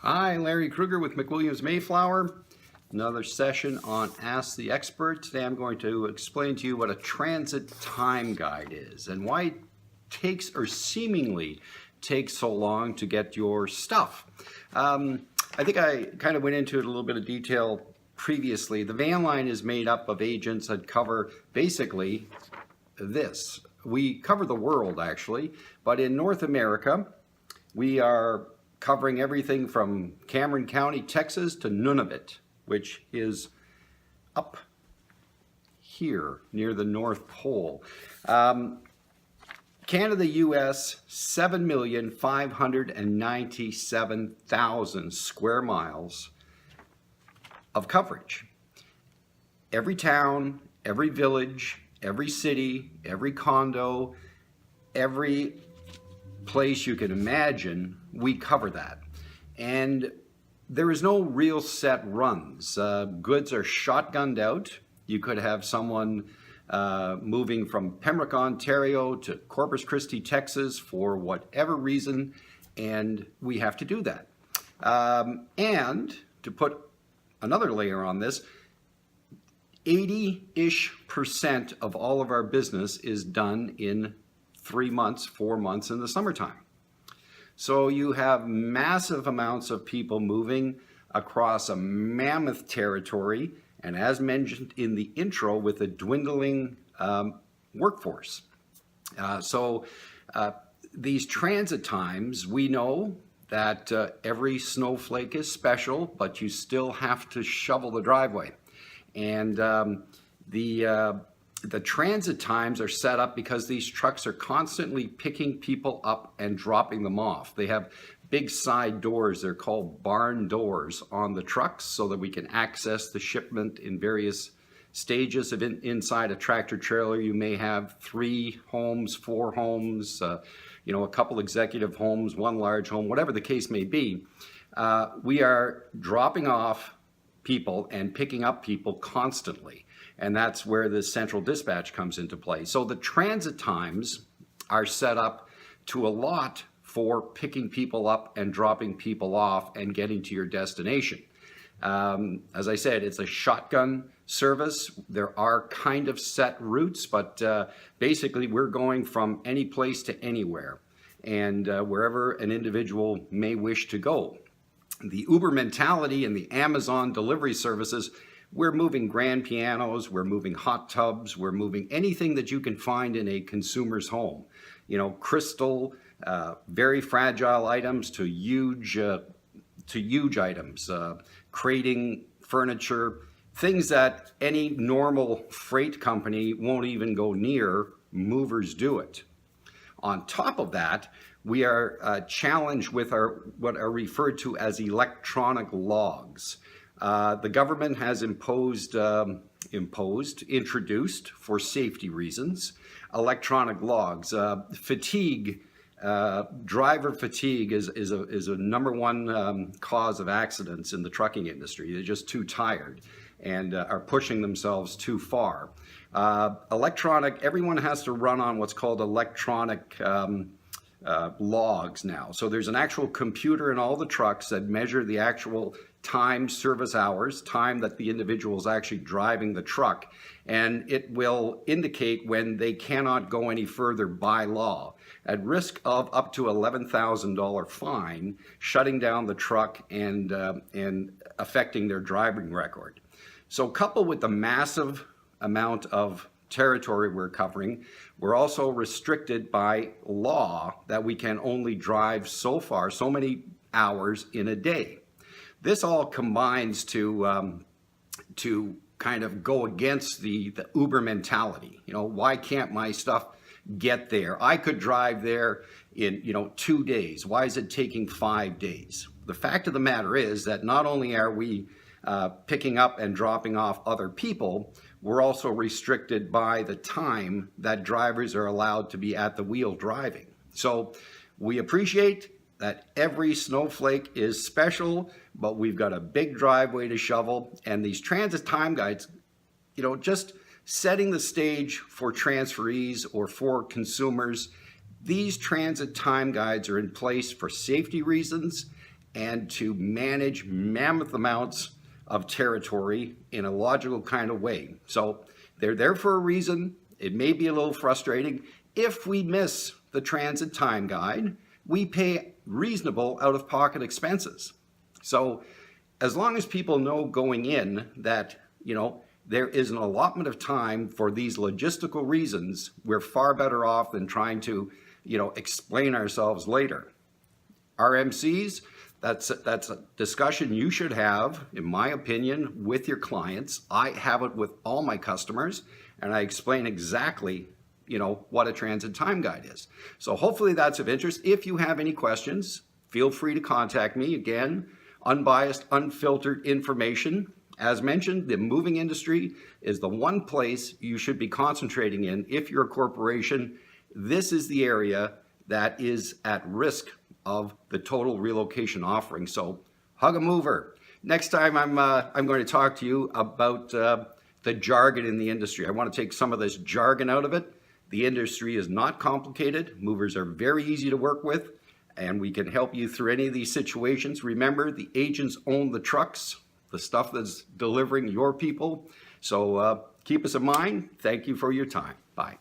Hi, Larry Kruger with McWilliams Mayflower. Another session on Ask the Expert. Today I'm going to explain to you what a transit time guide is and why it takes or seemingly takes so long to get your stuff. I think I kind of went into it a little bit of detail previously. The van line is made up of agents that cover basically this. We cover the world actually, but in North America, we are covering everything from Cameron County, Texas to Nunavut, which is up here near the North Pole. Canada, US, 7,597,000 square miles of coverage. Every town, every village, every city, every condo, every place you can imagine, we cover that. And there is no real set runs. Goods are shotgunned out. You could have someone moving from Pembroke, Ontario to Corpus Christi, Texas for whatever reason, and we have to do that. And to put another layer on this, 80-ish% of all of our business is done in 3 months, 4 months in the summertime. So you have massive amounts of people moving across a mammoth territory, and as mentioned in the intro, with a dwindling workforce. These transit times, we know that every snowflake is special, but you still have to shovel the driveway. And the transit times are set up because these trucks are constantly picking people up and dropping them off. They have big side doors, they're called barn doors, on the trucks so that we can access the shipment in various stages of inside a tractor trailer. You may have 3 homes, 4 homes, a couple executive homes, 1 large home, whatever the case may be. We are dropping off people and picking up people constantly. And that's where the central dispatch comes into play. So the transit times are set up to allot for picking people up and dropping people off and getting to your destination. As I said, it's a shotgun service. There are kind of set routes, but basically we're going from any place to anywhere and wherever an individual may wish to go. The Uber mentality and the Amazon delivery services, we're moving grand pianos, we're moving hot tubs, we're moving anything that you can find in a consumer's home. Crystal, very fragile items to huge items, crating furniture, things that any normal freight company won't even go near. Movers do it. On top of that, we are challenged with what are referred to as electronic logs. The government has introduced for safety reasons, electronic logs. Driver fatigue is a number one cause of accidents in the trucking industry. They're just too tired and are pushing themselves too far. Everyone has to run on what's called electronic logs now. So there's an actual computer in all the trucks that measure the actual time, service hours, time that the individual is actually driving the truck, and it will indicate when they cannot go any further by law, at risk of up to $11,000 fine, shutting down the truck and affecting their driving record. So coupled with the massive amount of territory we're covering, we're also restricted by law that we can only drive so far, so many hours in a day. This all combines to kind of go against the Uber mentality. Why can't my stuff get there? I could drive there in 2 days. Why is it taking 5 days? The fact of the matter is that not only are we picking up and dropping off other people, we're also restricted by the time that drivers are allowed to be at the wheel driving. So we appreciate that every snowflake is special, but we've got a big driveway to shovel, and these transit time guides, just setting the stage for transferees or for consumers. These transit time guides are in place for safety reasons and to manage mammoth amounts of territory in a logical kind of way. So they're there for a reason. It may be a little frustrating. If we miss the transit time guide, we pay reasonable out-of-pocket expenses. So as long as people know going in that, there is an allotment of time for these logistical reasons, we're far better off than trying to, explain ourselves later. RMCs, that's a discussion you should have, in my opinion, with your clients. I have it with all my customers, and I explain exactly, what a transit time guide is. So hopefully that's of interest. If you have any questions, feel free to contact me. Again, unbiased, unfiltered information. As mentioned, the moving industry is the one place you should be concentrating in if you're a corporation. This is the area that is at risk of the total relocation offering. So hug a mover. Next time I'm going to talk to you about the jargon in the industry. I want to take some of this jargon out of it. The industry is not complicated. Movers are very easy to work with, and we can help you through any of these situations. Remember, the agents own the trucks, the stuff that's delivering your people. So keep us in mind. Thank you for your time. Bye.